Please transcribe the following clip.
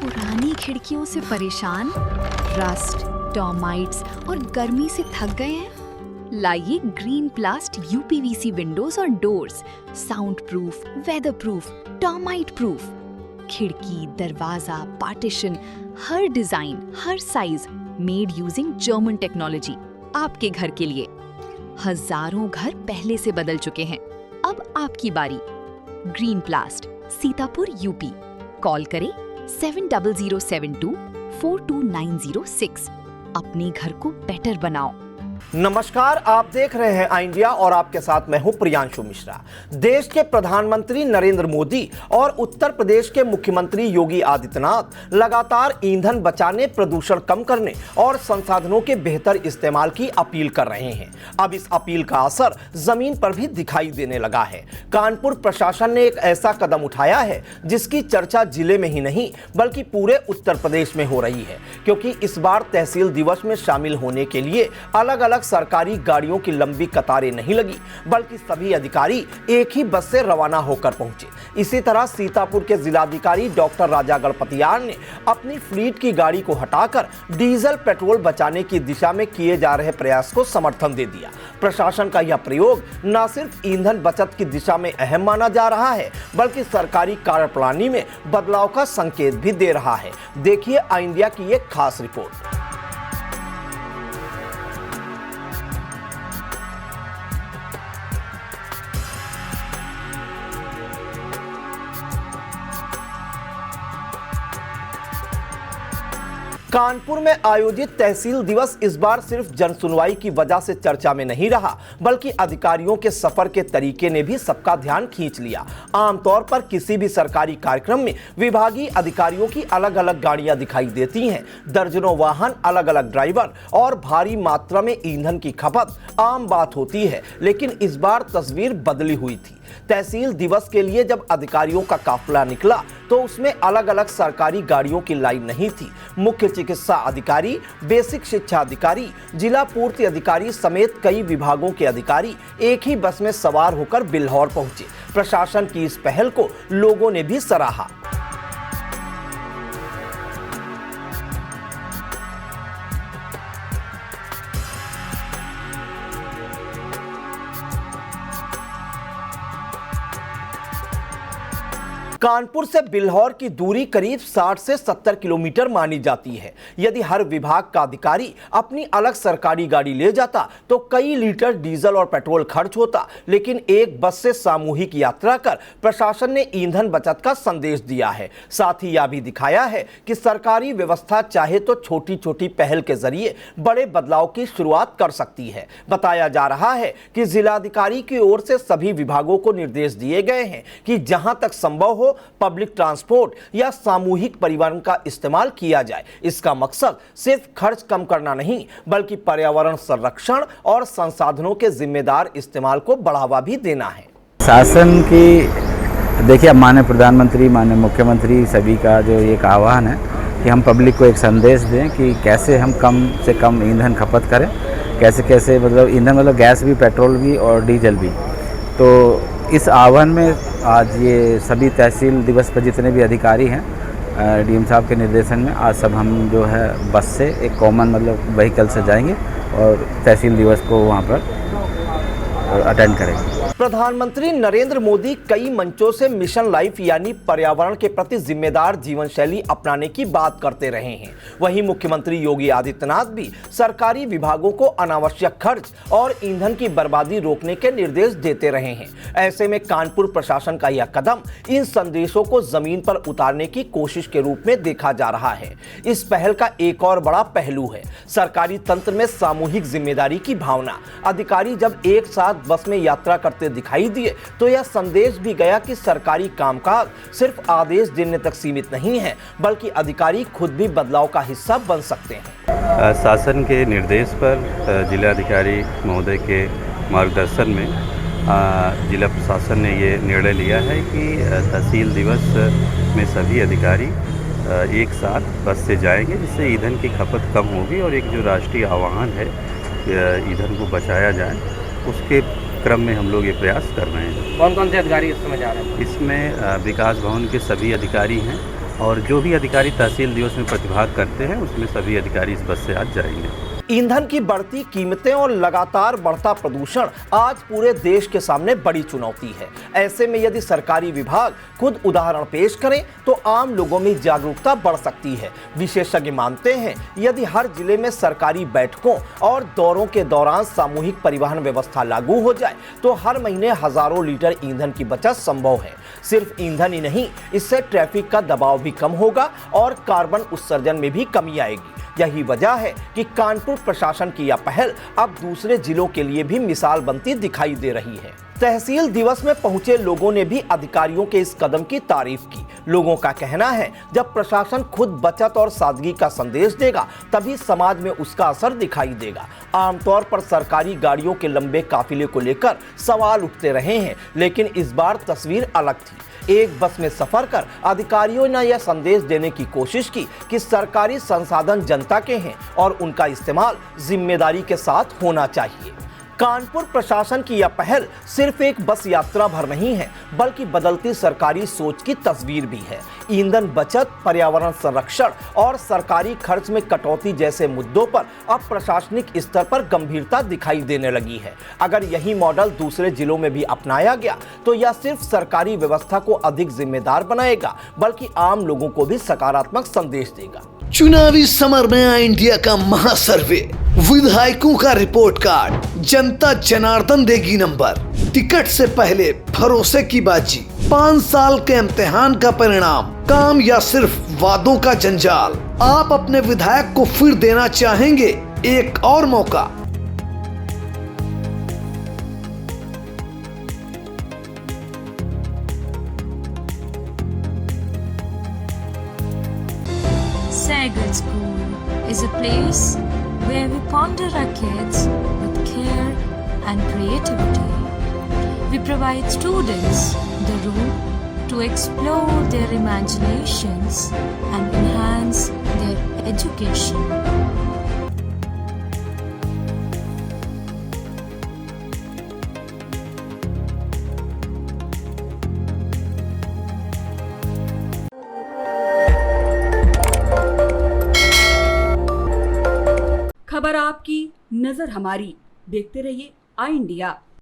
पुरानी खिड़कियों से परेशान, रस्ट, टर्माइट्स और गर्मी से थक गए हैं? लाइए ग्रीन प्लास्ट यूपीवीसी विंडोज और doors, sound proof, weather proof, termite proof. खिड़की, दरवाजा, पार्टीशन, हर डिजाइन, हर size, made using German technology, आपके घर के लिए। हजारों घर पहले से बदल चुके हैं, अब आपकी बारी। Green प्लास्ट, Sitapur, UP. कॉल करें 7007242906। अपने घर को बेटर बनाओ। नमस्कार, आप देख रहे हैं आई इंडिया और आपके साथ मैं हूं प्रियांशु मिश्रा। देश के प्रधानमंत्री नरेंद्र मोदी और उत्तर प्रदेश के मुख्यमंत्री योगी आदित्यनाथ लगातार ईंधन बचाने, प्रदूषण कम करने और संसाधनों के बेहतर इस्तेमाल की अपील कर रहे हैं। अब इस अपील का असर जमीन पर भी दिखाई देने लगा है। कानपुर प्रशासन ने एक ऐसा कदम उठाया है जिसकी चर्चा जिले में ही नहीं बल्कि पूरे उत्तर प्रदेश में हो रही है, क्योंकि इस बार तहसील दिवस में शामिल होने के लिए अलग अलग सरकारी गाड़ियों की लंबी कतारें नहीं लगी, बल्कि सभी अधिकारी एक ही बस से रवाना होकर पहुंचे। इसी तरह सीतापुर के जिलाधिकारी डॉक्टर राजा गणपतियार ने अपनी फ्लीट की गाड़ी को हटाकर डीजल पेट्रोल बचाने की दिशा में किए जा रहे प्रयास को समर्थन दे दिया। प्रशासन का यह प्रयोग न सिर्फ ईंधन बचत की दिशा में अहम माना जा रहा है, बल्कि सरकारी कार्यप्रणाली में बदलाव का संकेत भी दे रहा है। देखिए आई इंडिया की एक खास रिपोर्ट। कानपुर में आयोजित तहसील दिवस इस बार सिर्फ जनसुनवाई की वजह से चर्चा में नहीं रहा, बल्कि अधिकारियों के सफर के तरीके ने भी सबका ध्यान खींच लिया। आमतौर पर किसी भी सरकारी कार्यक्रम में विभागीय अधिकारियों की अलग अलग गाड़ियां दिखाई देती हैं, दर्जनों वाहन, अलग अलग ड्राइवर और भारी मात्रा में ईंधन की खपत आम बात होती है। लेकिन इस बार तस्वीर बदली हुई थी। तहसील दिवस के लिए जब अधिकारियों का काफिला निकला तो उसमें अलग अलग सरकारी गाड़ियों की लाइन नहीं थी। मुख्य चिकित्सा अधिकारी, बेसिक शिक्षा अधिकारी, जिला पूर्ति अधिकारी समेत कई विभागों के अधिकारी एक ही बस में सवार होकर बिल्हौर पहुंचे। प्रशासन की इस पहल को लोगों ने भी सराहा। कानपुर से बिल्हौर की दूरी करीब 60 से 70 किलोमीटर मानी जाती है। यदि हर विभाग का अधिकारी अपनी अलग सरकारी गाड़ी ले जाता तो कई लीटर डीजल और पेट्रोल खर्च होता, लेकिन एक बस से सामूहिक यात्रा कर प्रशासन ने ईंधन बचत का संदेश दिया है। साथ ही यह भी दिखाया है कि सरकारी व्यवस्था चाहे तो छोटी छोटी पहल के जरिए बड़े बदलाव की शुरुआत कर सकती है। बताया जा रहा है कि जिलाधिकारी की ओर से सभी विभागों को निर्देश दिए गए हैं कि जहां तक संभव हो पब्लिक ट्रांसपोर्ट या सामूहिक परिवहन का इस्तेमाल किया जाए। इसका मकसद सिर्फ खर्च कम करना नहीं, बल्कि पर्यावरण संरक्षण और संसाधनों के जिम्मेदार इस्तेमाल को बढ़ावा भी देना है। शासन की देखिए, माननीय प्रधानमंत्री, माननीय मुख्यमंत्री सभी का जो एक आह्वान है कि हम पब्लिक को एक संदेश दें कि कैसे हम कम से कम ईंधन खपत करें, कैसे मतलब ईंधन मतलब गैस भी, पेट्रोल भी और डीजल भी। तो इस आह्वान में आज ये सभी तहसील दिवस पर जितने भी अधिकारी हैं, डीएम साहब के निर्देशन में आज सब हम जो है बस से एक कॉमन मतलब व्हीकल से जाएंगे और तहसील दिवस को वहाँ पर अटेंड करेंगे। प्रधानमंत्री नरेंद्र मोदी कई मंचों से मिशन लाइफ यानी पर्यावरण के प्रति जिम्मेदार जीवन शैली अपनाने की बात करते रहे हैं। वहीं मुख्यमंत्री योगी आदित्यनाथ भी सरकारी विभागों को अनावश्यक खर्च और ईंधन की बर्बादी रोकने के निर्देश देते रहे हैं। ऐसे में कानपुर प्रशासन का यह कदम इन संदेशों को जमीन पर उतारने की कोशिश के रूप में देखा जा रहा है। इस पहल का एक और बड़ा पहलू है सरकारी तंत्र में सामूहिक जिम्मेदारी की भावना। अधिकारी जब एक साथ बस में यात्रा करते दिखाई दिए तो यह संदेश भी गया कि सरकारी कामकाज सिर्फ आदेश देने तक सीमित नहीं है, बल्कि अधिकारी खुद भी बदलाव का हिस्सा बन सकते हैं। शासन के निर्देश पर जिलाधिकारी महोदय के मार्गदर्शन में जिला प्रशासन ने ये निर्णय लिया है कि तहसील दिवस में सभी अधिकारी एक साथ बस से जाएंगे, जिससे ईंधन की खपत कम होगी और एक जो राष्ट्रीय आह्वान है ईंधन को बचाया जाए, उसके क्रम में हम लोग ये प्रयास कर रहे हैं। कौन कौन से अधिकारी इस समय जा रहे हैं? इसमें विकास भवन के सभी अधिकारी हैं, और जो भी अधिकारी तहसील दिवस में प्रतिभाग करते हैं उसमें सभी अधिकारी इस बस से आज जाएंगे। ईंधन की बढ़ती कीमतें और लगातार बढ़ता प्रदूषण आज पूरे देश के सामने बड़ी चुनौती है। ऐसे में यदि सरकारी विभाग खुद उदाहरण पेश करें तो आम लोगों में जागरूकता बढ़ सकती है। विशेषज्ञ मानते हैं यदि हर जिले में सरकारी बैठकों और दौरों के दौरान सामूहिक परिवहन व्यवस्था लागू हो जाए तो हर महीने हजारों लीटर ईंधन की बचत संभव है। सिर्फ ईंधन ही नहीं, इससे ट्रैफिक का दबाव भी कम होगा और कार्बन उत्सर्जन में भी कमी आएगी। यही वजह है कि कानपुर प्रशासन की यह पहल अब दूसरे जिलों के लिए भी मिसाल बनती दिखाई दे रही है। तहसील दिवस में पहुंचे लोगों ने भी अधिकारियों के इस कदम की तारीफ की। लोगों का कहना है जब प्रशासन खुद बचत और सादगी का संदेश देगा तभी समाज में उसका असर दिखाई देगा। आमतौर पर सरकारी गाड़ियों के लंबे काफिले को लेकर सवाल उठते रहे हैं, लेकिन इस बार तस्वीर अलग थी। एक बस में सफर कर अधिकारियों ने यह संदेश देने की कोशिश की कि सरकारी संसाधन जनता के हैं और उनका इस्तेमाल जिम्मेदारी के साथ होना चाहिए। कानपुर प्रशासन की यह पहल सिर्फ एक बस यात्रा भर नहीं है, बल्कि बदलती सरकारी सोच की तस्वीर भी है। ईंधन बचत, पर्यावरण संरक्षण और सरकारी खर्च में कटौती जैसे मुद्दों पर अब प्रशासनिक स्तर पर गंभीरता दिखाई देने लगी है। अगर यही मॉडल दूसरे जिलों में भी अपनाया गया तो यह सिर्फ सरकारी व्यवस्था को अधिक जिम्मेदार बनाएगा, बल्कि आम लोगों को भी सकारात्मक संदेश देगा। चुनावी समर में आया इंडिया का महासर्वे, विधायकों का रिपोर्ट कार्ड, जनता जनार्दन देगी नंबर, टिकट से पहले भरोसे की बाजी, 5 साल के इम्तिहान का परिणाम, काम या सिर्फ वादों का जंजाल। आप अपने विधायक को फिर देना चाहेंगे एक और मौका? Sagar School is a place where we ponder our kids with care and creativity. We provide students the room to explore their imaginations and enhance their education. खबर आपकी, नजर हमारी। देखते रहिए आई इंडिया।